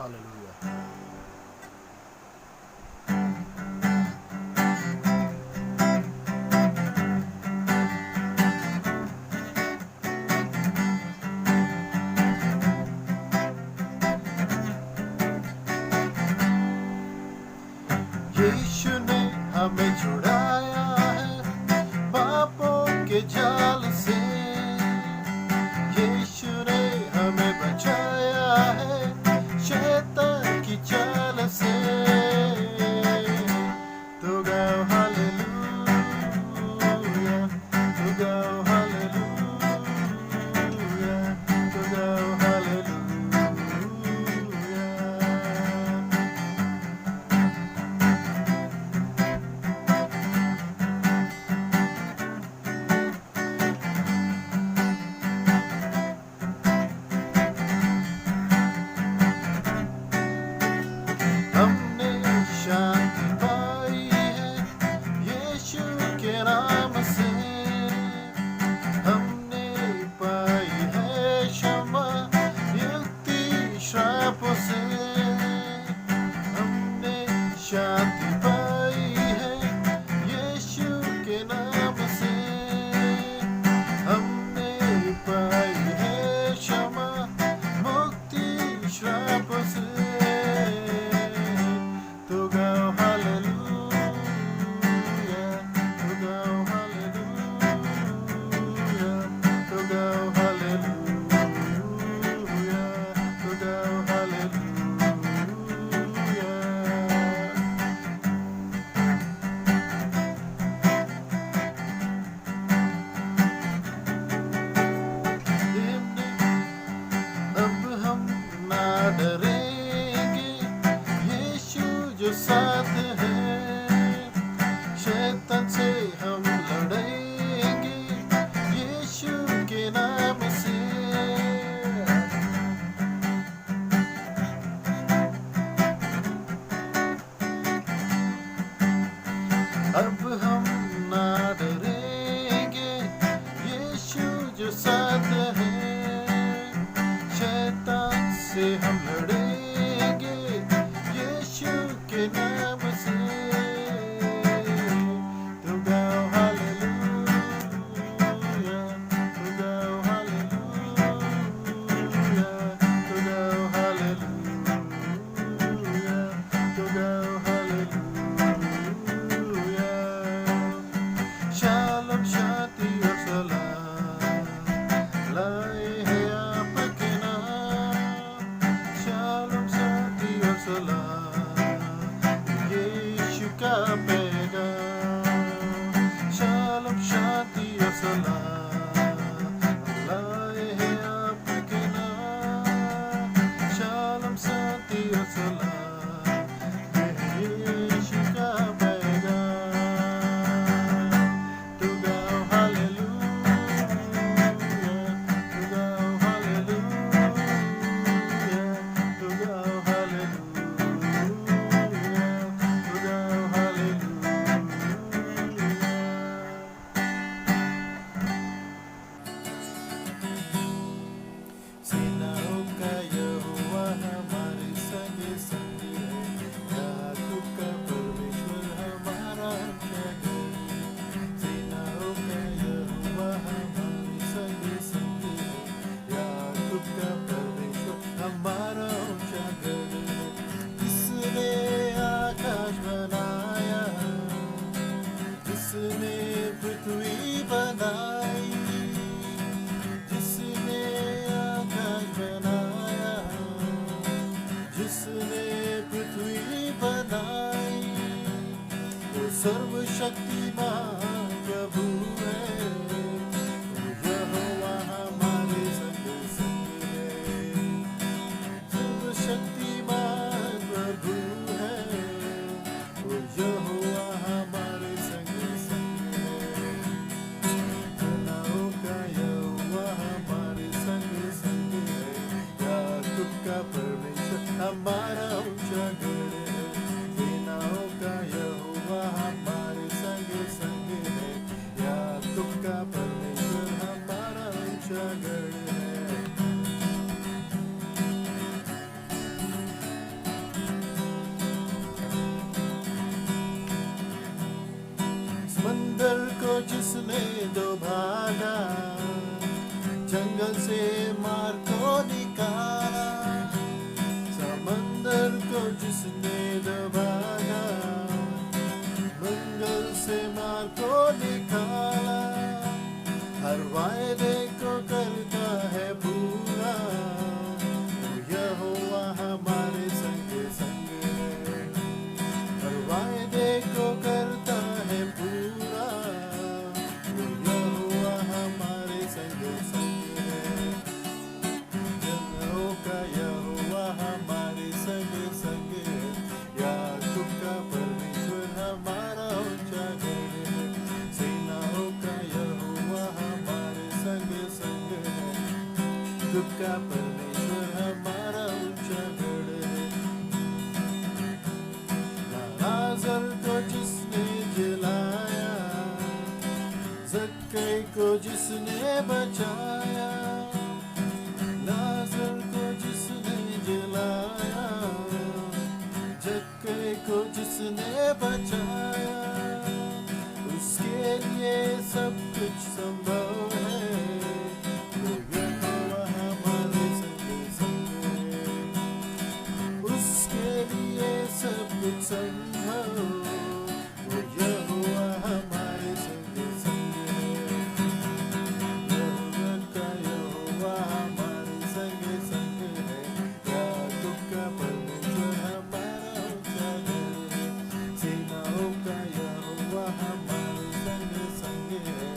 Hallelujah. यीशु ने हमें छुड़ाया है पापों के जाल से। यीशु ने हमें बचाया है शैतान की चाल से। तो गाओ हालेलुया, तो गाओ हालेलुया, तो गाओ हालेलुया। हमने शांति पाई है यीशु के नाम से। हमने पाई है क्षमा युक्ति श्राप से। हमने शांति पाई है यीशु के नाम से। हमने पाई है क्षमा मुक्ति श्राप से। तो गाओ हालेलुया, तो गाओ हालेलुया, तो गाओ हालेलुया, तो गाओ हालेलुया। अब हम ना डरेंगे यीशु जो साथ है। शैतान से हम लड़ेंगे यीशु के नाम से। अब हम ना डरेंगे यीशु जो साथ है। शैतान से हम लड़ेंगे यीशु के नाम से। तो गाओ हालेलुया, तो गाओ हालेलुया, तो गाओ हालेलुया, तो गाओ हालेलुया। शालोम शांति और सलाम लाए हैं आपके नाम। शालोम शांति और सलाम यीशु का पैगाम। शालोम शांति और सलाम लाए हैं आपके नाम। शालोम शांति और सलाम यीशु का पैगाम। तो गाओ हालेलुया, तो गाओ हालेलुया, तो गाओ हालेलुया, तो गाओ हालेलुया। सेनाओं का यहोवा हमारे संगे संगी है। याकूब का परमेश्वर हमारा जगह। सेनाओं का यहोवा हमारे संगे संगी है। याकूब का परमेश्वर हमारा जगह। जिसने आकाश बनाया, जिसने पृथ्वी बनाई, जिसने आकाश बनाया, जिसने पृथ्वी बनाई, वो सर्वशक्तिमान प्रभु है। वो यहोवा हमारे संग संग है। सर्वशक्तिमान प्रभु है। वो यहोवा हमारे संग संग है। सेनाओं का यहोवा हमारे संग संग है। याकूब का परमेश्वर हमारा ऊंचा गढ़ है। सेनाओं का यहोवा हमारे संग संग है। याकूब का परमेश्वर हमारा ऊंचा गढ़ है। से मार को निकाला, समंदर को जिसने दबाया, मंगल से मार को निकाला, हर वायदे को करता है पूरा, यहोवा हमारे संग संग है, हर वायदे को करता है पूरा, यहोवा हमारे संग संग है, जन्नों का यहोवा हमारे संग संग है, याकूब का परमेश्वर हमारा ऊंचा गढ़ है, सेनाओं का यहोवा हमारे संग संग है, याकूब का परमेश्वर हमारा ऊंचा गढ़ है। लाजर को जिसने जलाया, जक्कई को जिसने बचाया, लाजर को जिसने जलाया, जक्कई को जिसने बचाया, उसके लिए सब कुछ संभव है, वो यहोवा हमारे संग संग है, उसके लिए सब कुछ संभव, वो यहोवा हमारे संग संग है, यहोवा का यहोवा हमारे संग संग है, याकूब का परमेश्वर हमारा ऊंचा गढ़ है, सेनाओं का यहोवा हमारे संग संग है,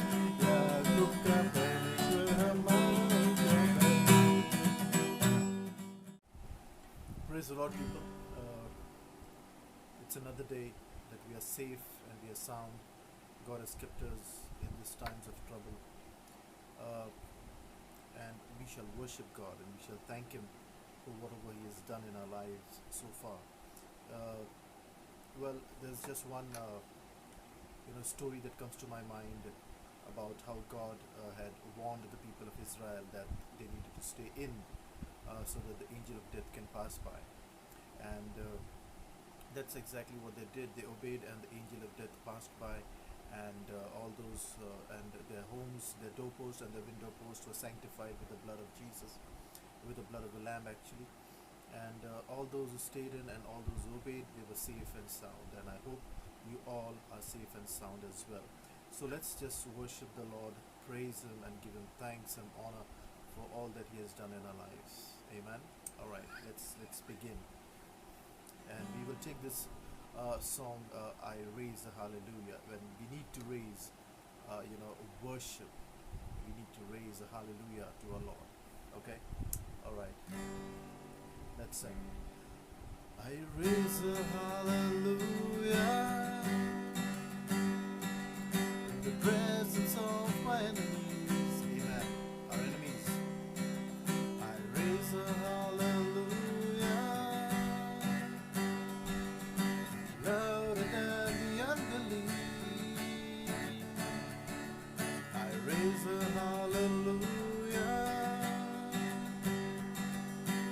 याकूब का परमेश्वर हमारा ऊंचा गढ़ है। Praise the Lord, people. It's another day that we are safe and we are sound. God has kept us in these times of trouble. And we shall worship God and we shall thank Him for whatever He has done in our lives so far. Well, there's just one story that comes to my mind about how God had warned the people of Israel that they needed to stay in so that the angel of death can pass by. And that's exactly what they did. They obeyed, and the angel of death passed by, and all those and their homes, their doorposts and their window posts were sanctified with the blood of Jesus, with the blood of the Lamb actually. And all those who stayed in and all those who obeyed, they were safe and sound. And I hope you all are safe and sound as well. So let's just worship the Lord, praise Him, and give Him thanks and honor for all that He has done in our lives. Amen. All right, let's begin. And we will take this song, I Raise a Hallelujah. When we need to raise, worship, we need to raise a hallelujah to our Lord. Okay? All right. Let's sing. I raise a hallelujah in the presence of my enemies. Amen. Our enemies. I raise a hallelujah louder than the unbelief. I raise a hallelujah.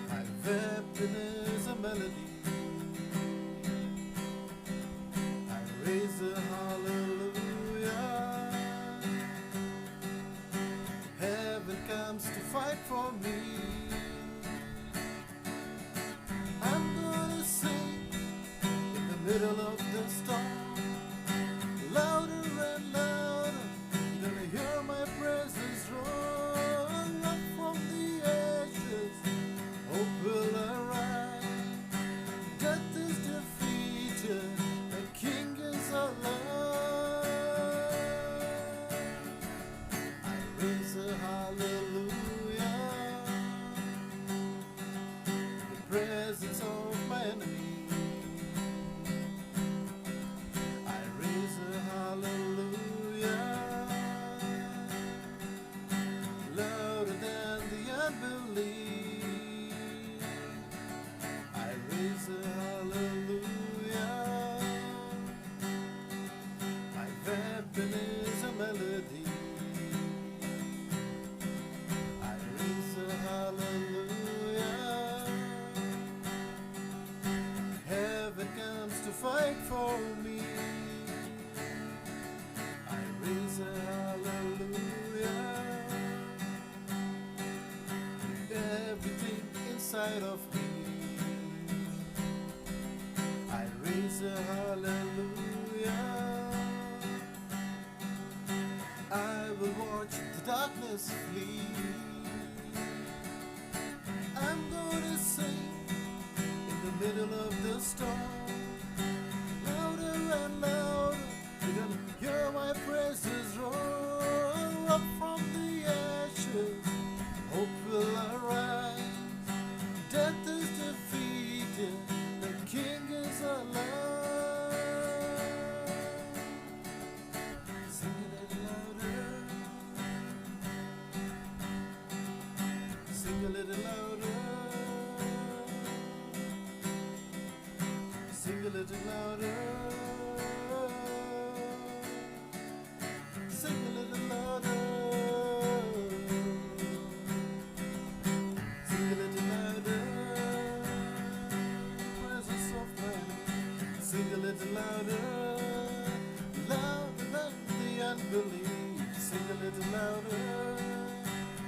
My weapon is a melody. I raise a hallelujah. Heaven comes to fight for me. I'm gonna sing in the middle of the storm, louder and louder. You're gonna hear my praises roar up from the ashes. Hope will arise. say hallelujah. I will watch the darkness flee. I'm gonna sing in the middle of the storm, louder and louder, you're gonna hear my praises roar up from the ashes. Hope will arise, death is defeated, the King is alive. Sing a little louder, sing a little louder, sing a little louder, sing a little louder, sing a little louder, presence of man, sing a little louder, louder than the unbelief, sing a little louder,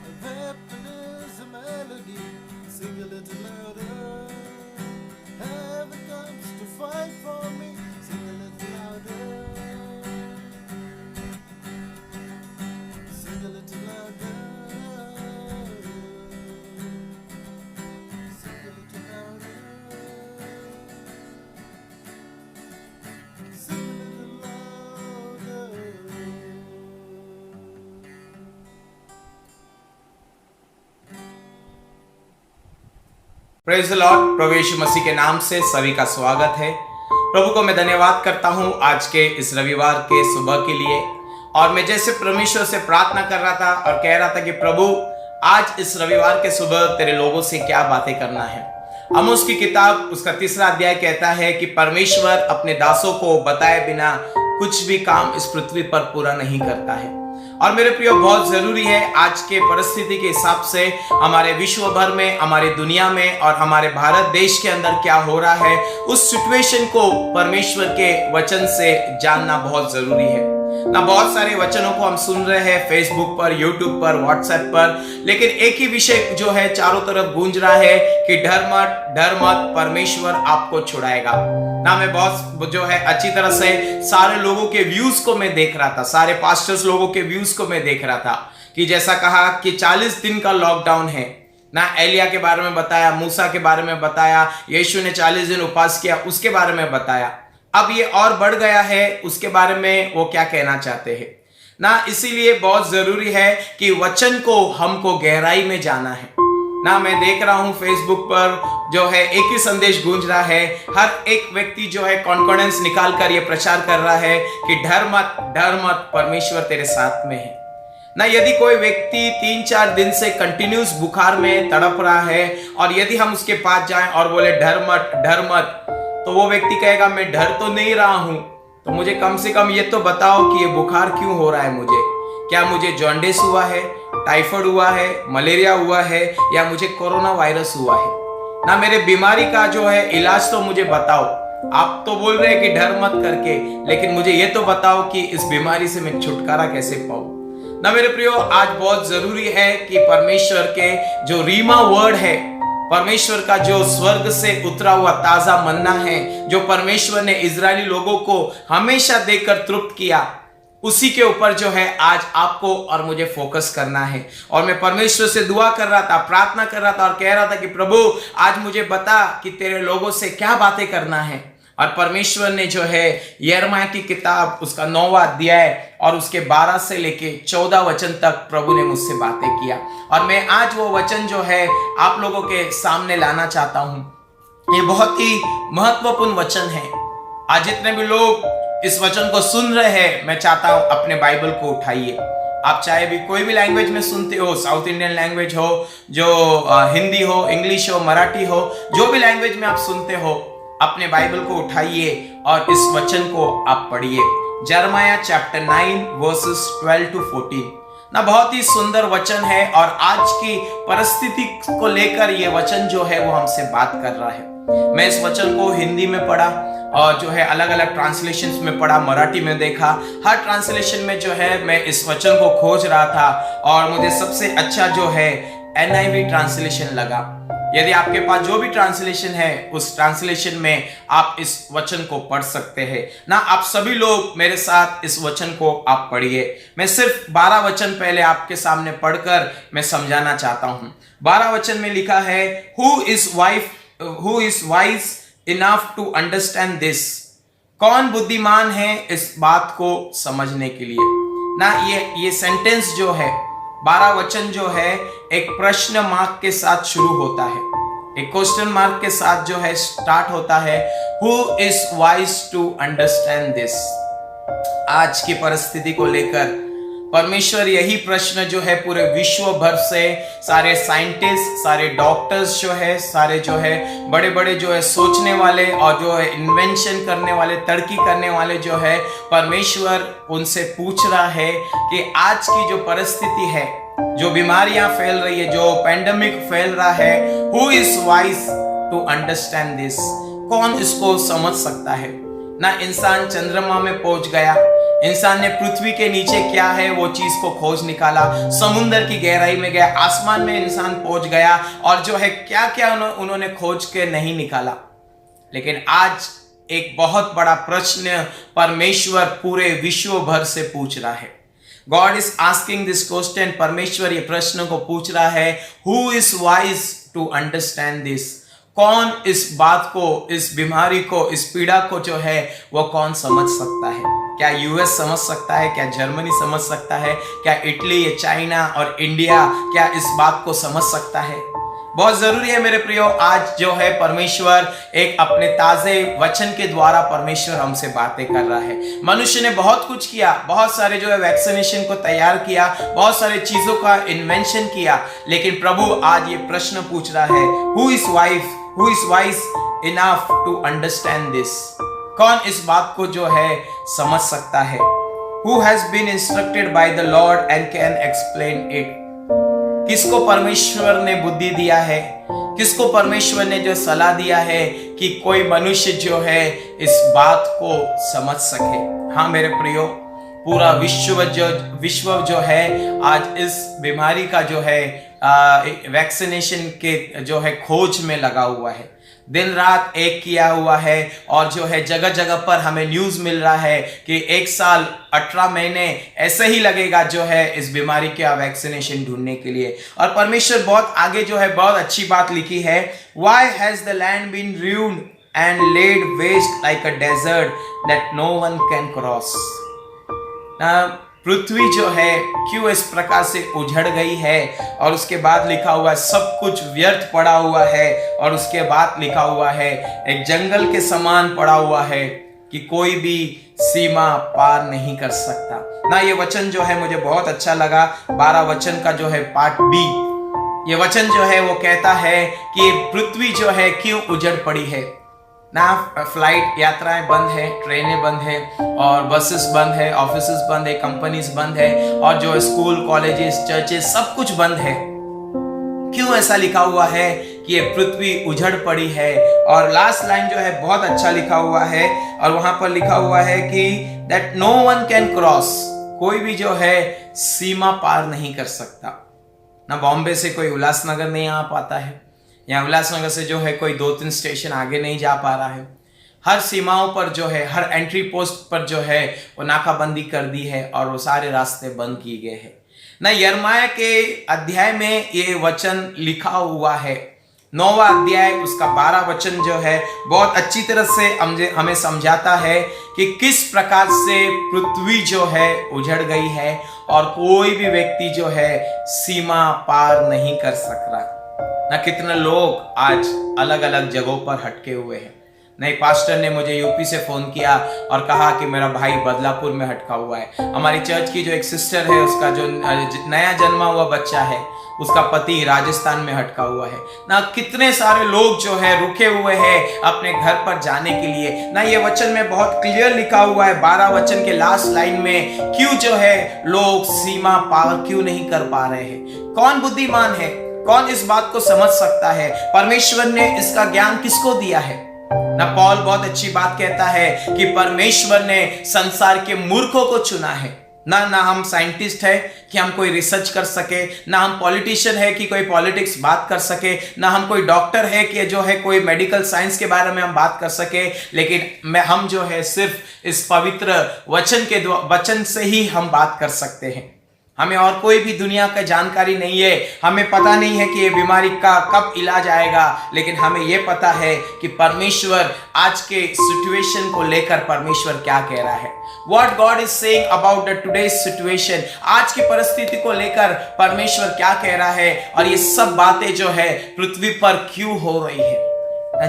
a weapon is a melody, sing a little louder, heaven comes to fight for me, sing a little louder, sing a little louder, sing a little louder, sing a little louder. Praise the lord. प्रभु यीशु मसीह के नाम से सभी का स्वागत है। प्रभु को मैं धन्यवाद करता हूं आज के इस रविवार के सुबह के लिए। और मैं जैसे परमेश्वर से प्रार्थना कर रहा था और कह रहा था कि प्रभु आज इस रविवार के सुबह तेरे लोगों से क्या बातें करना है। आमोस की किताब उसका 3रा अध्याय कहता है कि परमेश्वर अपने दासों को बताए बिना कुछ भी काम इस पृथ्वी पर पूरा नहीं करता है। और मेरे प्रियो, बहुत जरूरी है आज के परिस्थिति के हिसाब से हमारे विश्व भर में, हमारी दुनिया में और हमारे भारत देश के अंदर क्या हो रहा है, उस सिचुएशन को परमेश्वर के वचन से जानना बहुत जरूरी है ना। बहुत सारे वचनों को हम सुन रहे हैं फेसबुक पर, यूट्यूब पर, व्हाट्सएप पर, लेकिन एक ही विषय जो है चारों तरफ गूंज रहा है कि डर मत, परमेश्वर आपको छुड़ाएगा ना। मैं बहुत जो है अच्छी तरह से सारे लोगों के व्यूज को मैं देख रहा था, सारे पास्टर्स लोगों के व्यूज को मैं देख रहा था कि जैसा कहा कि 40 दिन का लॉकडाउन है ना। एलिया के बारे में बताया, मूसा के बारे में बताया, यीशु ने 40 दिन उपवास किया उसके बारे में बताया। अब ये और बढ़ गया है, उसके बारे में वो क्या कहना चाहते हैं ना। इसीलिए बहुत जरूरी है कि वचन को हमको गहराई में जाना है ना। मैं देख रहा हूं फेसबुक पर जो है एक ही संदेश गूंज रहा है, हर एक व्यक्ति जो है कॉन्फिडेंस निकाल कर ये प्रचार कर रहा है कि डर मत, परमेश्वर तेरे साथ में है ना। यदि कोई व्यक्ति 3-4 दिन से कंटिन्यूस बुखार में तड़प रहा है और यदि हम उसके पास जाएं और बोले डर मत, तो वो व्यक्ति कहेगा मैं डर तो नहीं रहा हूं, तो मुझे कम से कम ये तो बताओ कि ये बुखार क्यों हो रहा है मुझे। क्या मुझे जॉन्डिस हुआ है, टाइफाइड हुआ है, मलेरिया हुआ है या मुझे कोरोना वायरस हुआ है ना। मेरे बीमारी का जो है इलाज तो मुझे बताओ। आप तो बोल रहे हैं कि डर मत करके, लेकिन मुझे ये तो बताओ कि इस बीमारी से मैं छुटकारा कैसे पाऊं ना। मेरे प्रियो, आज बहुत जरूरी है कि परमेश्वर के जो रीमा वर्ड है, परमेश्वर का जो स्वर्ग से उतरा हुआ ताजा मन्ना है, जो परमेश्वर ने इजरायली लोगों को हमेशा देकर तृप्त किया, उसी के ऊपर जो है आज आपको और मुझे फोकस करना है। और मैं परमेश्वर से दुआ कर रहा था, प्रार्थना कर रहा था और कह रहा था कि प्रभु आज मुझे बता कि तेरे लोगों से क्या बातें करना है। और परमेश्वर ने जो है यिर्मयाह की किताब उसका 9वां अध्याय और उसके 12 से लेके 14 वचन तक प्रभु ने मुझसे बातें किया। और मैं आज वो वचन जो है आप लोगों के सामने लाना चाहता हूं। ये बहुत ही महत्वपूर्ण वचन है। आज जितने भी लोग इस वचन को सुन रहे हैं, मैं चाहता हूं अपने बाइबल को उठाइए। आप चाहे भी कोई भी लैंग्वेज में सुनते हो, साउथ इंडियन लैंग्वेज हो, जो हिंदी हो, इंग्लिश हो, मराठी हो, जो भी लैंग्वेज में आप सुनते हो, अपने बाइबल को उठाइए और इस वचन को आप पढ़िए। यिर्मयाह चैप्टर 9 वर्सेस 12 to 14 ना। बहुत ही सुंदर वचन है और आज की परिस्थिति को लेकर ये वचन जो है वो हमसे बात कर रहा है। मैं इस वचन को हिंदी में पढ़ा और जो है अलग अलग ट्रांसलेशंस में पढ़ा, मराठी में देखा, हर ट्रांसलेशन में जो है मैं इस वचन को खोज रहा था और मुझे सबसे अच्छा जो है NIV ट्रांसलेशन लगा। यदि आपके पास जो भी ट्रांसलेशन है उस ट्रांसलेशन में आप इस वचन को पढ़ सकते हैं ना। आप सभी लोग मेरे साथ इस वचन को आप पढ़िए। मैं सिर्फ 12 वचन पहले आपके सामने पढ़कर मैं समझाना चाहता हूं। 12 वचन में लिखा है, who is wise enough to understand this. कौन बुद्धिमान है इस बात को समझने के लिए ना। ये सेंटेंस जो है, 12 वचन जो है एक प्रश्न मार्क के साथ शुरू होता है, एक क्वेश्चन मार्क के साथ जो है स्टार्ट होता है। Who is wise to understand this. आज की परिस्थिति को लेकर परमेश्वर यही प्रश्न जो है पूरे विश्व भर से सारे साइंटिस्ट, सारे डॉक्टर्स जो है, सारे जो है बड़े बड़े जो है सोचने वाले और जो है इन्वेंशन करने वाले, तरक्की करने वाले जो है, परमेश्वर उनसे पूछ रहा है कि आज की जो परिस्थिति है, जो बीमारियां फैल रही है, जो पैंडेमिक फैल रहा है, who is wise to understand this. कौन इसको समझ सकता है ना। इंसान चंद्रमा में पहुंच गया, इंसान ने पृथ्वी के नीचे क्या है वो चीज को खोज निकाला, समुद्र की गहराई में गया, आसमान में इंसान पहुंच गया और जो है क्या क्या उन्होंने खोज के नहीं निकाला। लेकिन आज एक बहुत बड़ा प्रश्न परमेश्वर पूरे विश्व भर से पूछ रहा है। God is asking this question. परमेश्वर ये प्रश्न को पूछ रहा है, who is wise to understand this. कौन इस बात को, इस बीमारी को, इस पीड़ा को जो है वो कौन समझ सकता है। क्या यूएस समझ सकता है, क्या जर्मनी समझ सकता है, क्या इटली, चाइना और इंडिया क्या इस बात को समझ सकता है। बहुत जरूरी है मेरे प्रियो, आज जो है परमेश्वर एक अपने ताजे वचन के द्वारा परमेश्वर हमसे बातें कर रहा है। मनुष्य ने बहुत कुछ किया, बहुत सारे जो है वैक्सीनेशन को तैयार किया, बहुत सारे चीजों का इन्वेंशन किया, लेकिन प्रभु आज ये प्रश्न पूछ रहा है, who is wise enough to understand this. कौन इस बात को जो है समझ सकता है। Who has been instructed by the Lord and can explain it. किसको परमेश्वर ने बुद्धि दिया है, किसको परमेश्वर ने जो सलाह दिया है कि कोई मनुष्य जो है इस बात को समझ सके। हाँ मेरे प्रियो, पूरा विश्व जो है आज इस बीमारी का जो है वैक्सीनेशन के जो है खोज में लगा हुआ है, दिन रात एक किया हुआ है और जो है जगह जगह पर हमें न्यूज मिल रहा है कि 1 साल 18 महीने ऐसे ही लगेगा जो है इस बीमारी का वैक्सीनेशन ढूंढने के लिए। और परमेश्वर बहुत आगे जो है बहुत अच्छी बात लिखी है, Why has the land been ruined and laid waste like a desert that no one can cross। पृथ्वी जो है क्यों इस प्रकार से उजड़ गई है, और उसके बाद लिखा हुआ है सब कुछ व्यर्थ पड़ा हुआ है, और उसके बाद लिखा हुआ है एक जंगल के समान पड़ा हुआ है कि कोई भी सीमा पार नहीं कर सकता ना। ये वचन जो है मुझे बहुत अच्छा लगा, 12 वचन का जो है पार्ट बी। ये वचन जो है वो कहता है कि पृथ्वी जो है क्यों उजड़ पड़ी है ना। फ्लाइट यात्राएं बंद है, ट्रेनें बंद है, और बसेस बंद है, ऑफिसेस बंद है, कंपनीज बंद है, और जो स्कूल, कॉलेजेस, चर्चेस सब कुछ बंद है। क्यों ऐसा लिखा हुआ है कि ये पृथ्वी उजड़ पड़ी है। और लास्ट लाइन जो है बहुत अच्छा लिखा हुआ है, और वहां पर लिखा हुआ है कि that no one can cross. कोई भी जो है सीमा पार नहीं कर सकता ना। बॉम्बे से कोई उल्लासनगर नहीं आ पाता है, या उल्लासनगर से जो है कोई 2-3 स्टेशन आगे नहीं जा पा रहा है। हर सीमाओं पर जो है, हर एंट्री पोस्ट पर जो है वो नाकाबंदी कर दी है और वो सारे रास्ते बंद किए गए हैं ना। यिर्मयाह के अध्याय में ये वचन लिखा हुआ है, 9वां अध्याय उसका 12 वचन जो है बहुत अच्छी तरह से हमें समझाता है कि किस प्रकार से पृथ्वी जो है उजड़ गई है और कोई भी व्यक्ति जो है सीमा पार नहीं कर सक रहा ना। कितने लोग आज अलग अलग जगहों पर हटके हुए हैं। नए पास्टर ने मुझे यूपी से फोन किया और कहा कि मेरा भाई बदलापुर में हटका हुआ है। हमारी चर्च की जो एक सिस्टर है, उसका जो नया जन्मा हुआ बच्चा है, उसका पति राजस्थान में हटका हुआ है ना। कितने सारे लोग जो है रुके हुए हैं अपने घर पर जाने के लिए ना। ये वचन में बहुत क्लियर लिखा हुआ है 12 वचन के लास्ट लाइन में, क्यों जो है लोग सीमा पार क्यों नहीं कर पा रहे हैं। कौन बुद्धिमान है, कौन इस बात को समझ सकता है। परमेश्वर ने इसका ज्ञान किसको दिया है ना। पौल बहुत अच्छी बात कहता है कि परमेश्वर ने संसार के मूर्खों को चुना है ना हम साइंटिस्ट है कि हम कोई रिसर्च कर सके, ना हम पॉलिटिशियन है कि कोई पॉलिटिक्स बात कर सके, ना हम कोई डॉक्टर है कि जो है कोई मेडिकल साइंस के बारे में हम बात कर सके, लेकिन हम जो है सिर्फ इस पवित्र वचन से ही हम बात कर सकते हैं। हमें और कोई भी दुनिया का जानकारी नहीं है, हमें पता नहीं है कि ये बीमारी का कब इलाज आएगा, लेकिन हमें ये पता है कि परमेश्वर आज के सिचुएशन को लेकर परमेश्वर क्या कह रहा है। What God is saying about the today's situation, आज की परिस्थिति को लेकर परमेश्वर क्या कह रहा है, और ये सब बातें जो है पृथ्वी पर क्यों हो रही है।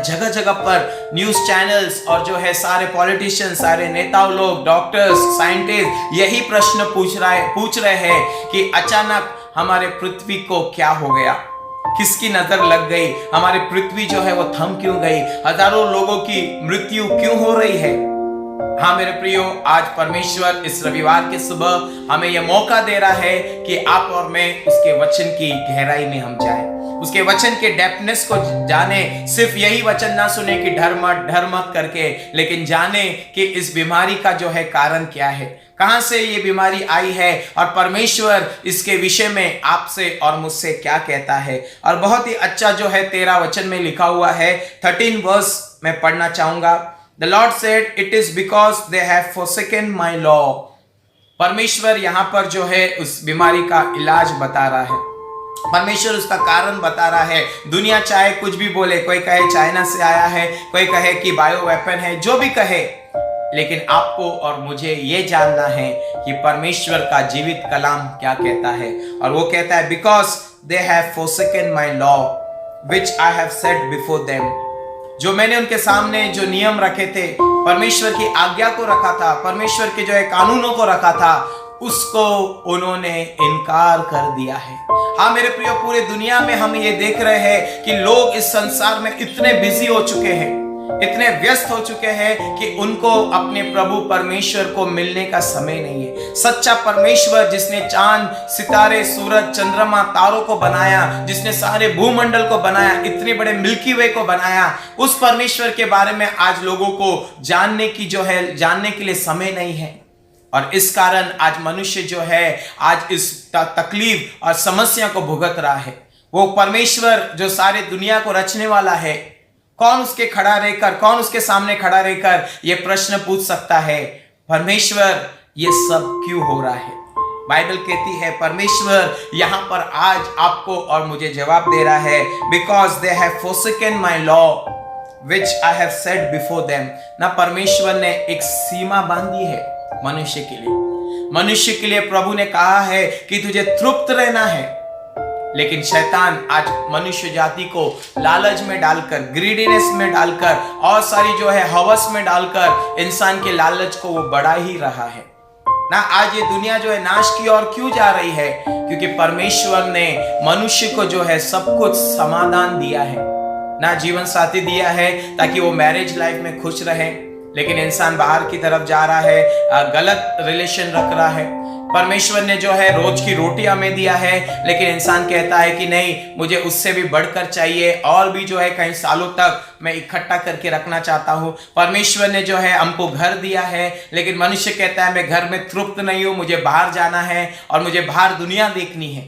जगह जगह पर न्यूज चैनल्स और जो है सारे पॉलिटिशियंस, सारे नेताओं लोग, डॉक्टर्स, साइंटिस्ट यही प्रश्न पूछ रहे हैं कि अचानक हमारे पृथ्वी को क्या हो गया, किसकी नजर लग गई, हमारी पृथ्वी जो है वो थम क्यों गई, हजारों लोगों की मृत्यु क्यों हो रही है। हाँ मेरे प्रियो, आज परमेश्वर इस रविवार के सुबह हमें यह मौका दे रहा है कि आप और मैं उसके वचन की गहराई में हम जाएं, उसके वचन के डेप्थनेस को जाने। सिर्फ यही वचन ना सुने कि डर मत करके, लेकिन जाने कि इस बीमारी का जो है कारण क्या है, कहां से ये बीमारी आई है, और परमेश्वर इसके विषय में आपसे और मुझसे क्या कहता है। और बहुत ही अच्छा जो है 13 वचन में लिखा हुआ है, 13 वर्स में पढ़ना चाहूंगा। The Lord said, "It is because they have forsaken my law." परमेश्वर यहाँ पर जो है उस बीमारी का इलाज बता रहा है, परमेश्वर उसका कारण बता रहा है। दुनिया चाहे कुछ भी बोले, कोई कहे चाइना से आया है, कोई कहे कि बायो वेपन है, जो भी कहे, लेकिन आपको और मुझे ये जानना है कि परमेश्वर का जीवित कलाम क्या कहता है। और वो कहता है, "Because they have forsaken my law, which I have set before them." जो मैंने उनके सामने जो नियम रखे थे, परमेश्वर की आज्ञा को रखा था, परमेश्वर के जो है कानूनों को रखा था, उसको उन्होंने इनकार कर दिया है। हाँ मेरे प्रियो, पूरे दुनिया में हम ये देख रहे हैं कि लोग इस संसार में इतने बिजी हो चुके हैं, इतने व्यस्त हो चुके हैं कि उनको अपने प्रभु परमेश्वर को मिलने का समय नहीं है। सच्चा परमेश्वर जिसने चांद, सितारे, सूरज, चंद्रमा, तारों को बनाया, जिसने सारे भूमंडल को बनाया, इतने बड़े मिल्की वे को बनाया, उस परमेश्वर के बारे में आज लोगों को जानने के लिए समय नहीं है। और इस कारण आज मनुष्य जो है आज इस तकलीफ और समस्या को भुगत रहा है। वो परमेश्वर जो सारे दुनिया को रचने वाला है, कौन उसके सामने खड़ा रहकर ये प्रश्न पूछ सकता है, परमेश्वर ये सब क्यों हो रहा है। बाइबल कहती है परमेश्वर यहां पर आज आपको और मुझे जवाब दे रहा है, because they have forsaken my law which I have set before them। ना परमेश्वर ने एक सीमा बांधी है मनुष्य के लिए प्रभु ने कहा है कि तुझे तृप्त रहना है, लेकिन शैतान आज मनुष्य जाति को लालच में डालकर, ग्रीडीनेस में डालकर, और सारी जो है हवस में डालकर इंसान के लालच को वो बढ़ा ही रहा है ना। आज ये दुनिया जो है नाश की ओर क्यों जा रही है, क्योंकि परमेश्वर ने मनुष्य को जो है सब कुछ समाधान दिया है ना, जीवन साथी दिया है ताकि वो मैरिज लाइफ में खुश रहे, लेकिन इंसान बाहर की तरफ जा रहा है, गलत रिलेशन रख रहा है। परमेश्वर ने जो है रोज की रोटी हमें दिया है, लेकिन इंसान कहता है कि नहीं, मुझे उससे भी बढ़कर चाहिए, और भी जो है कई सालों तक मैं इकट्ठा करके रखना चाहता हूँ। परमेश्वर ने जो है हमको घर दिया है, लेकिन मनुष्य कहता है मैं घर में तृप्त नहीं हूँ, मुझे बाहर जाना है और मुझे बाहर दुनिया देखनी है।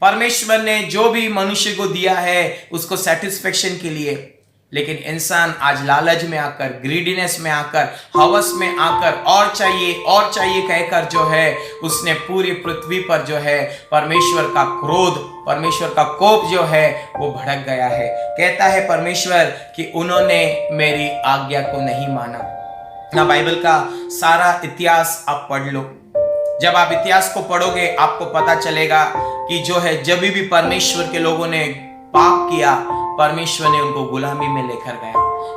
परमेश्वर ने जो भी मनुष्य को दिया है उसको सेटिस्फेक्शन के लिए, लेकिन इंसान आज लालच में आकर, ग्रीडीनेस में आकर, हवस में आकर और चाहिए कहकर जो है उसने पूरी पृथ्वी पर जो है परमेश्वर का क्रोध, परमेश्वर का कोप जो है वो भड़क गया है। कहता है परमेश्वर कि उन्होंने मेरी आज्ञा को नहीं माना ना। बाइबल का सारा इतिहास आप पढ़ लो, जब आप इतिहास को पढ़ोगे आपको पता चलेगा कि जो है जब भी परमेश्वर के लोगों ने पाप किया, परमेश्वर ने उनको गुलामी में लेकर गया।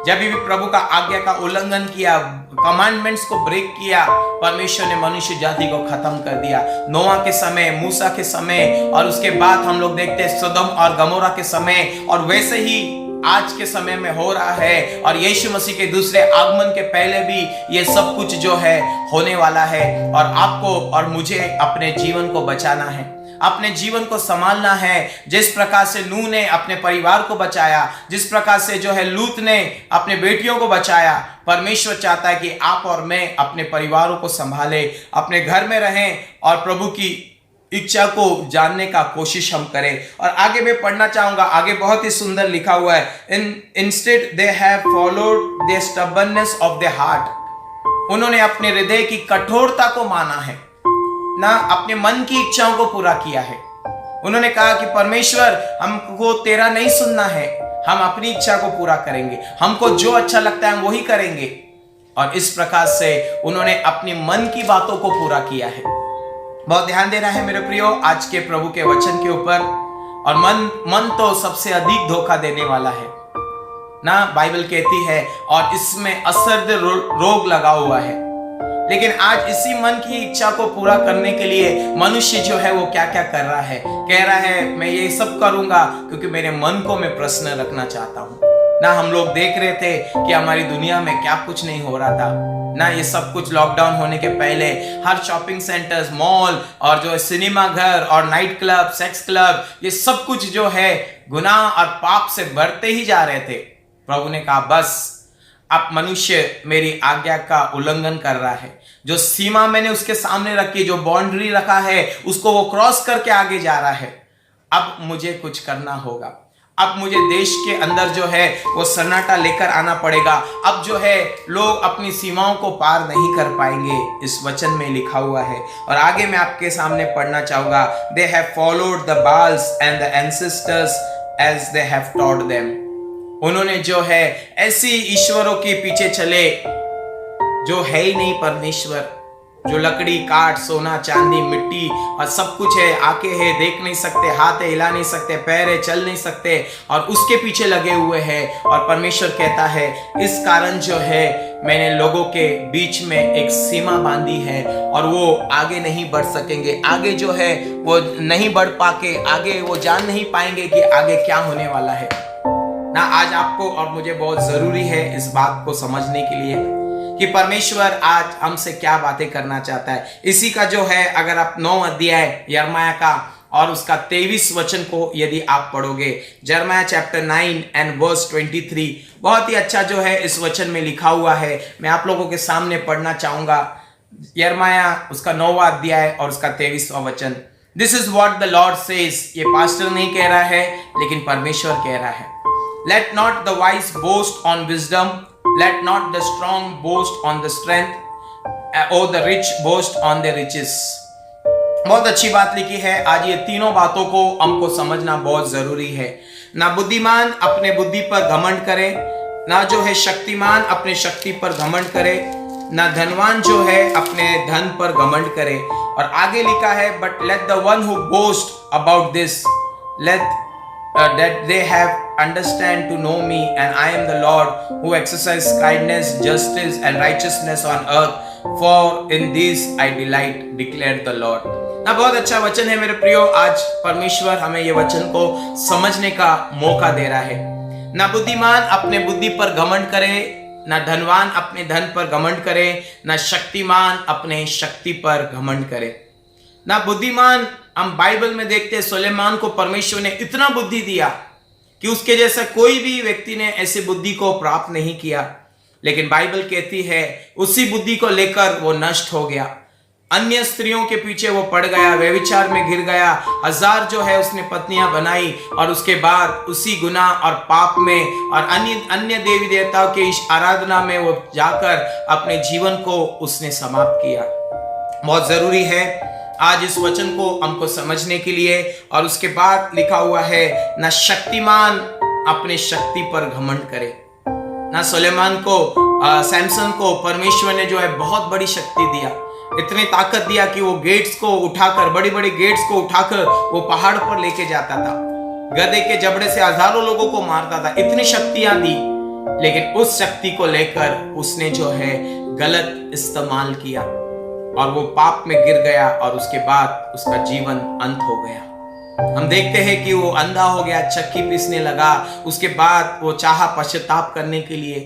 जब भी प्रभु का आज्ञा का उल्लंघन किया, कमांडमेंट्स को ब्रेक किया, परमेश्वर ने मनुष्य जाति को खत्म कर दिया। नोआ के समय, मूसा के समय, और उसके बाद हम लोग देखते हैं सदोम और गमोरा के समय, और वैसे ही आज के समय में हो रहा है। और यीशु मसीह के दूसरे आगमन के पहले भी ये सब कुछ जो है होने वाला है, और आपको और मुझे अपने जीवन को बचाना है, अपने जीवन को संभालना है। जिस प्रकार से नूह ने अपने परिवार को बचाया, जिस प्रकार से जो है लूत ने अपने बेटियों को बचाया, परमेश्वर चाहता है कि आप और मैं अपने परिवारों को संभालें, अपने घर में रहें और प्रभु की इच्छा को जानने का कोशिश हम करें। और आगे मैं पढ़ना चाहूंगा, आगे बहुत ही सुंदर लिखा हुआ है, instead they have followed the stubbornness of the heart. उन्होंने अपने हृदय की कठोरता को माना है, ना अपने मन की इच्छाओं को पूरा किया है। उन्होंने कहा कि परमेश्वर हमको तेरा नहीं सुनना है, हम अपनी इच्छा को पूरा करेंगे, हमको जो अच्छा लगता है हम वही करेंगे। और इस प्रकार से उन्होंने अपनी मन की बातों को पूरा किया है। बहुत ध्यान देना है मेरे प्रियो आज के प्रभु के वचन के ऊपर। और मन तो सबसे अधिक धोखा देने वाला है ना, बाइबल कहती है, और इसमें असर्द रोग लगा हुआ है। लेकिन आज इसी मन की इच्छा को पूरा करने के लिए मनुष्य जो है वो क्या क्या कर रहा है, कह रहा है मैं ये सब करूंगा क्योंकि मेरे मन को मैं प्रसन्न रखना चाहता हूं ना। हम लोग देख रहे थे कि हमारी दुनिया में क्या कुछ नहीं हो रहा था ना। ये सब कुछ लॉकडाउन होने के पहले हर शॉपिंग सेंटर्स, मॉल और जो सिनेमा घर और नाइट क्लब, सेक्स क्लब, ये सब कुछ जो है गुनाह और पाप से बढ़ते ही जा रहे थे। प्रभु ने कहा बस अब मनुष्य मेरी आज्ञा का उल्लंघन कर रहा है। जो सीमा मैंने उसके सामने रखी, जो बाउंड्री रखा है, उसको वो क्रॉस करके आगे जा रहा है। अब मुझे कुछ करना होगा। अब मुझे देश के अंदर जो है वो सन्नाटा लेकर आना पड़ेगा। अब जो है लोग अपनी सीमाओं को पार नहीं कर पाएंगे, इस वचन में लिखा हुआ है। और आगे मैं आपके सामने पढ़ना चाहूंगा, they have followed the Baals and the ancestors as they have taught them. उन्होंने जो है ऐसी ईश्वरों के पीछे चले जो है ही नहीं परमेश्वर, जो लकड़ी, काठ, सोना, चांदी, मिट्टी और सब कुछ है, आंखें है देख नहीं सकते, हाथ है हिला नहीं सकते, पैर है चल नहीं सकते, और उसके पीछे लगे हुए हैं। और परमेश्वर कहता है इस कारण जो है मैंने लोगों के बीच में एक सीमा बांधी है और वो आगे नहीं बढ़ सकेंगे। आगे जो है वो नहीं बढ़ पाके आगे वो जान नहीं पाएंगे कि आगे क्या होने वाला है ना। आज आपको और मुझे बहुत जरूरी है इस बात को समझने के लिए कि परमेश्वर आज हमसे क्या बातें करना चाहता है। इसी का जो है अगर आप 9 अध्याय यिर्मयाह का और उसका 23 वचन को यदि आप पढ़ोगे, यिर्मयाह चैप्टर 9 एंड वर्स 23, बहुत ही अच्छा जो है इस वचन में लिखा हुआ है। मैं आप लोगों के सामने पढ़ना चाहूंगा यिर्मयाह उसका 9वां अध्याय और उसका 23वां वचन। This is what the Lord says. ये पास्टर नहीं कह रहा है लेकिन परमेश्वर कह रहा है। Let not the wise boast on wisdom, let not the strong boast on the strength or the rich boast on their riches। बहुत अच्छी बात लिखी है। आज ये तीनों बातों को हमको समझना बहुत जरूरी है। ना बुद्धिमान अपने बुद्धि पर घमंड करे, ना जो है शक्तिमान अपने शक्ति पर घमंड करे, ना धनवान जो है अपने धन पर घमंड करे। और आगे लिखा है but let the one who boast about this let that they have understand to know me and I am the Lord who exercise kindness, justice and righteousness on earth, for in this I delight, declared the Lord। ना बहुत अच्छा वचन है मेरे प्रियो। आज परमेश्वर हमें ये वचन को समझने का मौका दे रहा है। ना बुद्धिमान अपने बुद्धि पर घमंड करे, ना धनवान अपने धन पर घमंड करे, ना शक्तिमान अपने शक्ति पर घमंड करे। ना बुद्धिमान, हम बाइबल में देखते हैं सुलेमान को परमेश्वर ने इतना बुद्धि दिया कि उसके जैसा कोई भी व्यक्ति ने ऐसी बुद्धि को प्राप्त नहीं किया। लेकिन बाइबल कहती है उसी बुद्धि को लेकर वो नष्ट हो गया, अन्य स्त्रियों के पीछे वो पड़ गया, व्यभिचार में घिर गया, 1000 जो है उसने पत्नियां बनाई और उसके बाद उसी गुनाह और पाप में और अन्य देवी देवताओं की आराधना में वो जाकर अपने जीवन को उसने समाप्त किया। बहुत जरूरी है आज इस वचन को हमको समझने के लिए। और उसके बाद लिखा हुआ है ना शक्तिमान अपने शक्ति पर घमंड करे। ना सुलेमान को, सैमसन को परमेश्वर ने जो है बहुत बड़ी शक्ति दिया, इतनी ताकत दिया कि वो गेट्स को उठाकर, बड़ी बड़ी गेट्स को उठाकर वो पहाड़ पर लेके जाता था, गधे के जबड़े से हजारों लोगों को मारता था, इतनी शक्तियां दी। लेकिन उस शक्ति को लेकर उसने जो है गलत इस्तेमाल किया और वो पाप में गिर गया और उसके बाद उसका जीवन अंत हो गया। हम देखते हैं कि वो अंधा हो गया, चक्की पीसने लगा, उसके बाद वो चाहा पश्चाताप करने के लिए,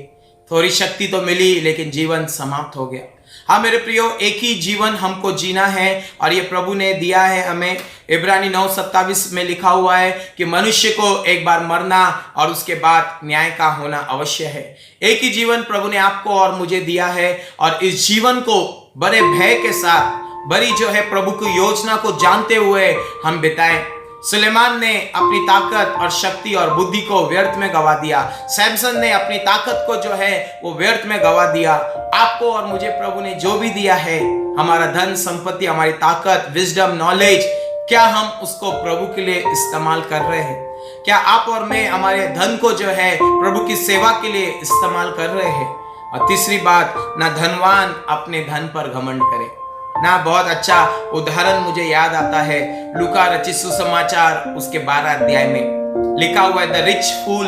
थोड़ी शक्ति तो मिली लेकिन जीवन समाप्त हो गया। हाँ मेरे प्रियो, एक ही जीवन हमको जीना है और ये प्रभु ने दिया है हमें। इब्रानी 9:27 में लिखा हुआ है कि मनुष्य को एक बार मरना और उसके बाद न्याय का होना अवश्य है। एक ही जीवन प्रभु ने आपको और मुझे दिया है और इस जीवन को बड़े भय के साथ, बड़ी जो है प्रभु की योजना को जानते हुए हम बिताएं। सुलेमान ने अपनी ताकत और शक्ति और बुद्धि को व्यर्थ में गवा दिया। सैमसन ने अपनी ताकत को जो है वो व्यर्थ में गवा दिया। आपको और मुझे प्रभु ने जो भी दिया है, हमारा धन संपत्ति, हमारी ताकत, विजडम, नॉलेज, क्या हम उसको प्रभु के लिए इस्तेमाल कर रहे हैं? क्या आप और मैं हमारे धन को जो है प्रभु की सेवा के लिए इस्तेमाल कर रहे हैं? और तीसरी बात, ना धनवान अपने धन पर घमंड करे। ना बहुत अच्छा उदाहरण मुझे याद आता है, लूका रचित सुसमाचार उसके 12 अध्याय में लिखा हुआ है, द रिच फूल।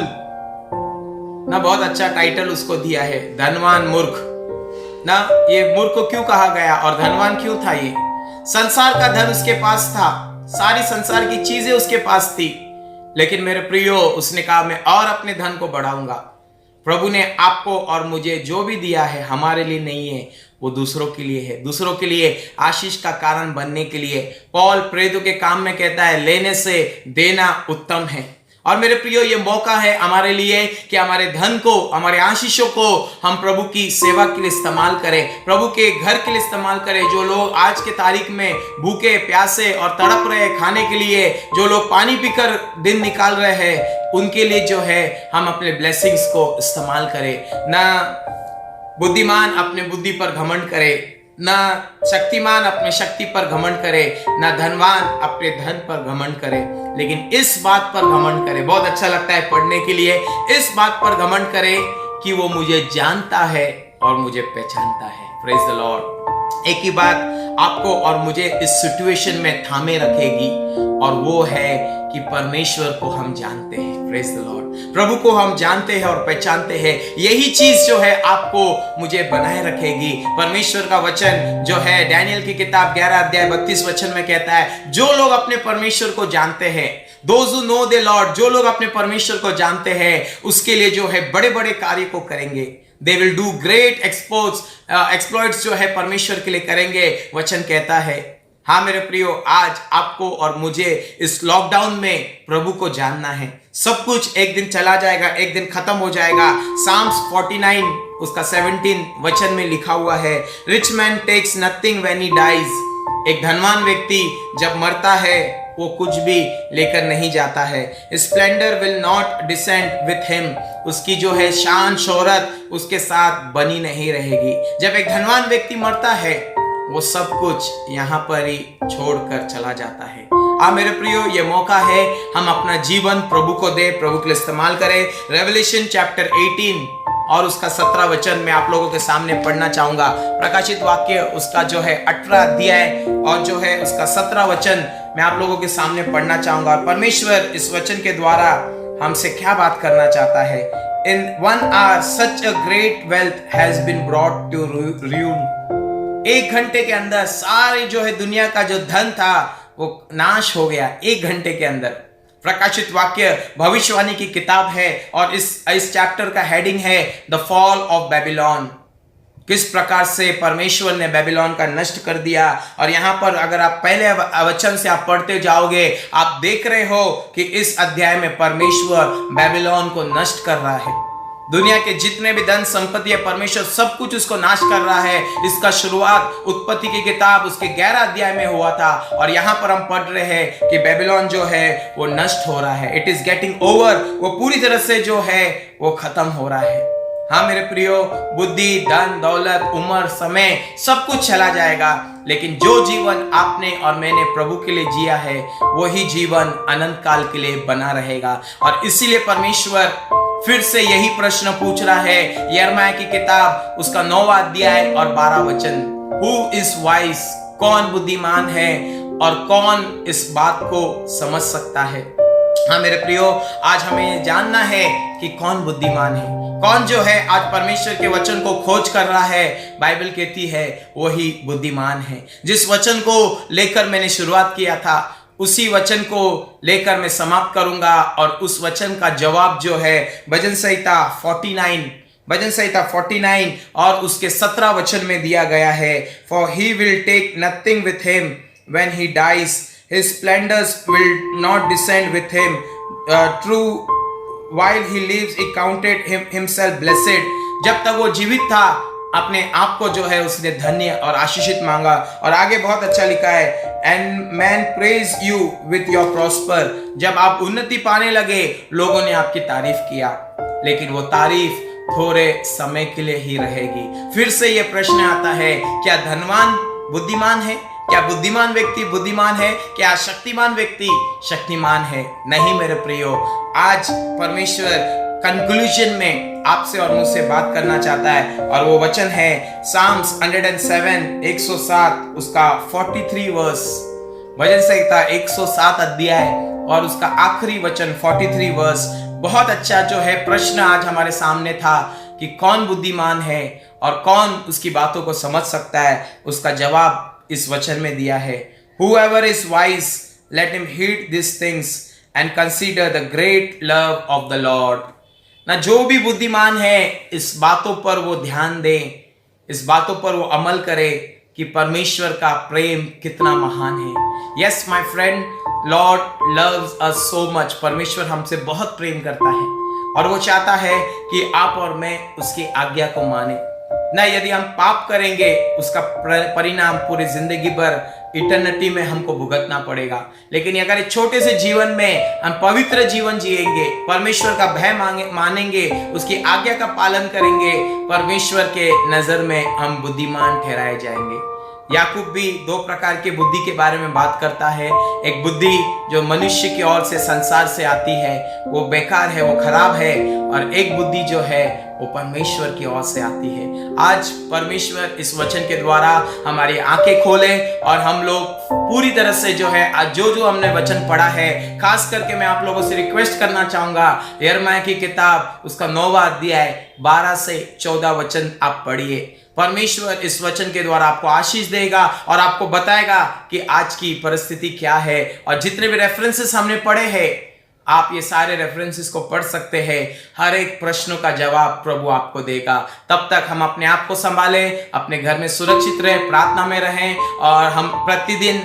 ना बहुत अच्छा टाइटल उसको दिया है, धनवान मूर्ख। ना ये मूर्ख को क्यों कहा गया और धनवान क्यों था? ये संसार का धन उसके पास था, सारी संसार की चीजें उसके पास थी, लेकिन मेरे प्रियो उसने कहा मैं और अपने धन को बढ़ाऊंगा। प्रभु ने आपको और मुझे जो भी दिया है हमारे लिए नहीं है, वो दूसरों के लिए है, दूसरों के लिए आशीष का कारण बनने के लिए। पौल प्रेरितों के काम में कहता है, लेने से देना उत्तम है। और मेरे प्रियो, ये मौका है हमारे लिए कि हमारे धन को, हमारे आशीषों को हम प्रभु की सेवा के लिए इस्तेमाल करें, प्रभु के घर के लिए इस्तेमाल करें। जो लोग आज के तारीख में भूखे प्यासे और तड़प रहे खाने के लिए, जो लोग पानी पीकर दिन निकाल रहे हैं, उनके लिए जो है हम अपने ब्लेसिंग्स को इस्तेमाल करें। ना बुद्धिमान अपने बुद्धि पर घमंड करे, ना शक्तिमान अपने शक्ति पर घमंड करे, ना धनवान अपने धन पर घमंड करे, लेकिन इस बात पर घमंड करे। बहुत अच्छा लगता है पढ़ने के लिए, इस बात पर घमंड करे कि वो मुझे जानता है और मुझे पहचानता है। Praise the Lord. एक ही बात आपको और मुझे इस सिचुएशन में थामे रखेगी और वो है कि परमेश्वर को हम जानते हैं। Praise the lord. प्रभु को हम जानते हैं और पहचानते हैं, यही चीज जो है आपको मुझे बनाए रखेगी। परमेश्वर का वचन जो है डैनियल की किताब 11 अध्याय 32 वचन में कहता है, जो लोग अपने परमेश्वर को जानते हैं, those who know the Lord, जो लोग अपने परमेश्वर को जानते हैं उसके लिए जो है बड़े बड़े कार्य को करेंगे। They will do great exploits जो है परमेश्वर के लिए करेंगे, वचन कहता है। हाँ मेरे प्रियो, आज आपको और मुझे इस लॉकडाउन में प्रभु को जानना है। सब कुछ एक दिन चला जाएगा, एक दिन खत्म हो जाएगा। Psalms 49 उसका 17 वचन में लिखा हुआ है, rich man takes nothing when he dies. एक धनवान व्यक्ति जब मरता है वो कुछ भी लेकर नहीं जाता है। Splendor will not descend with him, उसकी जो है शान शोहरत उसके साथ बनी नहीं रहेगी। जब एक धनवान व्यक्ति मरता है वो सब कुछ यहाँ पर ही छोड़कर चला जाता है। मेरे प्रियो, ये मौका है हम अपना जीवन प्रभु को दे, प्रभु के लिए इस्तेमाल करें। रेवलेशन चैप्टर 18 और उसका 17 वचन मैं आप लोगों के सामने पढ़ना चाहूंगा। प्रकाशित वाक्य उसका जो है 18 अध्याय और जो है उसका 17 वचन मैं आप लोगों के सामने पढ़ना चाहूंगा। परमेश्वर इस वचन के द्वारा हमसे क्या बात करना चाहता है। In 1 hour such a great wealth has been brought to ruin। 1 घंटे के अंदर सारी जो है दुनिया का जो धन था वो नाश हो गया, 1 घंटे के अंदर। प्रकाशित वाक्य भविष्यवाणी की किताब है और इस चैप्टर का हेडिंग है द फॉल ऑफ बेबीलोन। किस प्रकार से परमेश्वर ने बेबीलोन का नष्ट कर दिया। और यहां पर अगर आप पहले वचन से आप पढ़ते जाओगे, आप देख रहे हो कि इस अध्याय में परमेश्वर बेबीलोन को नष्ट कर रहा है। दुनिया के जितने भी धन संपत्ति है, परमेश्वर सब कुछ उसको नाश कर रहा है। इसका शुरुआत उत्पत्ति की किताब उसके 11 अध्याय में हुआ था और यहाँ पर हम पढ़ रहे हैं कि बेबीलोन जो है वो नष्ट हो रहा है। इट इज गेटिंग ओवर, वो पूरी तरह से जो है वो खत्म हो रहा है। हाँ मेरे प्रियो, बुद्धि, धन, दौलत, उम्र, समय सब कुछ चला जाएगा, लेकिन जो जीवन आपने और मैंने प्रभु के लिए जिया है वही जीवन अनंत काल के लिए बना रहेगा। और इसीलिए परमेश्वर फिर से यही प्रश्न पूछ रहा है। यिर्मयाह की किताब उसका 9वां अध्याय और 12 वचन, हु इज वाइज, कौन बुद्धिमान है और कौन इस बात को समझ सकता है। हाँ मेरे प्रियो, आज हमें जानना है कि कौन बुद्धिमान है, कौन जो है आज परमेश्वर के वचन को खोज कर रहा है। बाइबल कहती है वही बुद्धिमान है। जिस वचन को लेकर मैंने शुरुआत किया था उसी वचन को लेकर मैं समाप्त करूंगा और उस वचन का जवाब जो है भजन संहिता 49 भजन संहिता 49 और उसके 17 वचन में दिया गया है, for he will take nothing with him when he dies, his splendours will not descend with him, true while he lives he counted himself blessed. जब तक वो जीवित था अपने आप को जो है उसने धन्य और आशीषित मांगा। और आगे बहुत अच्छा लिखा है, and man praise you with your prosper. जब आप उन्नति पाने लगे लोगों ने आपकी तारीफ किया, लेकिन वो तारीफ थोड़े समय के लिए ही रहेगी। फिर से ये प्रश्न आता है, क्या धनवान बुद्धिमान है? क्या बुद्धिमान व्यक्ति बुद्धिमान है? क्या शक्तिमान व्यक्ति शक्तिमान है? नहीं मेरे प्रियो, आज परमेश्वर कंक्लूजन में आपसे और मुझसे बात करना चाहता है, और वो वचन है साम्स 107 107 उसका 43 वर्स, भजन संहिता 107 अध्याय और उसका आखिरी वचन 43 वर्स। बहुत अच्छा जो है प्रश्न आज हमारे सामने था कि कौन बुद्धिमान है और कौन उसकी बातों को समझ सकता है। उसका जवाब इस वचन में दिया है, whoever is wise let him heed these things and consider the great love of the Lord। ना जो भी बुद्धिमान है इस बातों पर वो ध्यान दे, इस बातों पर वो अमल करे कि परमेश्वर का प्रेम कितना महान है। Yes my friend, Lord loves us so much. परमेश्वर हमसे बहुत प्रेम करता है और वो चाहता है कि आप और मैं उसकी आज्ञा को माने। ना यदि हम पाप करेंगे उसका परिणाम पूरी जिंदगी भर इटर्निटी में हमको भुगतना पड़ेगा। लेकिन अगर एक छोटे से जीवन में हम पवित्र जीवन जिएंगे, परमेश्वर का भय मानेंगे, उसकी आज्ञा का पालन करेंगे, परमेश्वर के नजर में हम बुद्धिमान ठहराए जाएंगे। याकूब भी दो प्रकार के बुद्धि के बारे में बात करता है। एक बुद्धि जो मनुष्य की ओर से संसार से आती है, वो बेकार है, वो खराब है, और एक बुद्धि जो है वो परमेश्वर की ओर से आती है। आज परमेश्वर इस वचन के द्वारा हमारी आंखें खोले और हम लोग पूरी तरह से जो है आज जो हमने वचन पढ़ा है, खास करके मैं आप लोगों से रिक्वेस्ट करना चाहूंगा, यिर्मयाह की किताब उसका 9वां अध्याय 12 से 14 वचन आप पढ़िए। परमेश्वर इस वचन के द्वारा आपको आशीष देगा और आपको बताएगा कि आज की परिस्थिति क्या है। और जितने भी रेफरेंसेस हमने पढ़े हैं, आप ये सारे रेफरेंसेस को पढ़ सकते हैं। हर एक प्रश्नों का जवाब प्रभु आपको देगा। तब तक हम अपने आप को संभालें, अपने घर में सुरक्षित रहें, प्रार्थना में रहें, और हम प्रतिदिन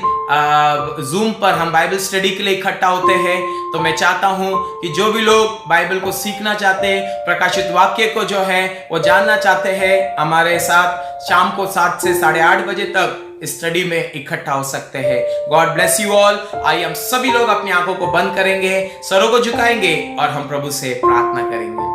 जूम पर हम बाइबल स्टडी के लिए इकट्ठा होते हैं। तो मैं चाहता हूं कि जो भी लोग बाइबल को सीखना चाहते हैं, प्रकाशित वाक्य को जो है वो जानना चाहते हैं, हमारे साथ शाम को 7 से 8:30 बजे तक स्टडी में इकट्ठा हो सकते हैं। God bless you all. आइए हम सभी लोग अपनी आंखों को बंद करेंगे, सरों को झुकाएंगे और हम प्रभु से प्रार्थना करेंगे।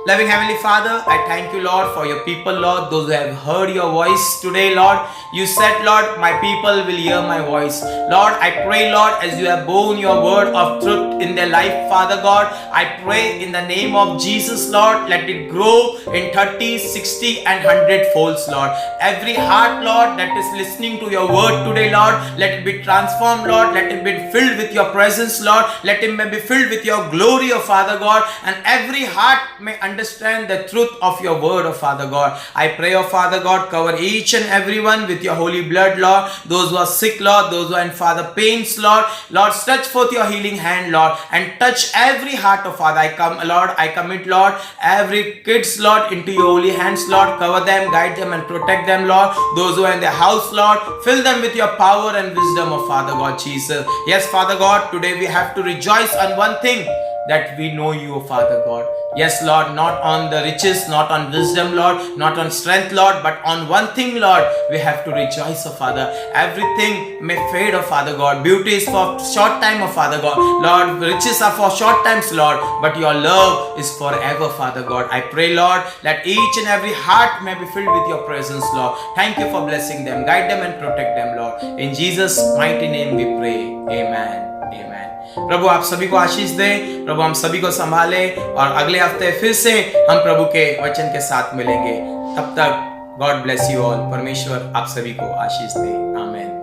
Loving Heavenly Father, I thank you, Lord, for your people, Lord, those who have heard your voice today, Lord. You said, Lord, my people will hear my voice. Lord, I pray, Lord, as you have borne your word of truth in their life, Father God, I pray in the name of Jesus, Lord, let it grow in 30, 60 and 100 folds, Lord. Every heart, Lord, that is listening to your word today, Lord, let it be transformed, Lord, let it be filled with your presence, Lord, let it be filled with your glory, oh Father God, and every heart may understand the truth of your word, oh Father God. I pray, oh Father God, cover each and everyone with your holy blood, Lord. Those who are sick, Lord, those who are in Father pains, Lord, Lord, stretch forth your healing hand, Lord, and touch every heart, oh Father. I commit, Lord, every kids, Lord, into your holy hands, Lord. Cover them, guide them, and protect them, Lord. Those who are in their house, Lord, fill them with your power and wisdom, oh Father God, Jesus. Yes, Father God, today we have to rejoice on one thing, that we know you, Father God. Yes, Lord, not on the riches, not on wisdom, Lord, not on strength, Lord, but on one thing, Lord, we have to rejoice, oh Father. Everything may fade, oh Father God. Beauty is for short time, oh Father God. Lord, riches are for short times, Lord, but your love is forever, Father God. I pray, Lord, that each and every heart may be filled with your presence, Lord. Thank you for blessing them. Guide them and protect them, Lord. In Jesus' mighty name we pray. Amen. Amen. प्रभु आप सभी को आशीष दे, प्रभु हम सभी को संभाले, और अगले हफ्ते फिर से हम प्रभु के वचन के साथ मिलेंगे। तब तक गॉड ब्लेस यू ऑल। परमेश्वर आप सभी को आशीष दे। आमीन।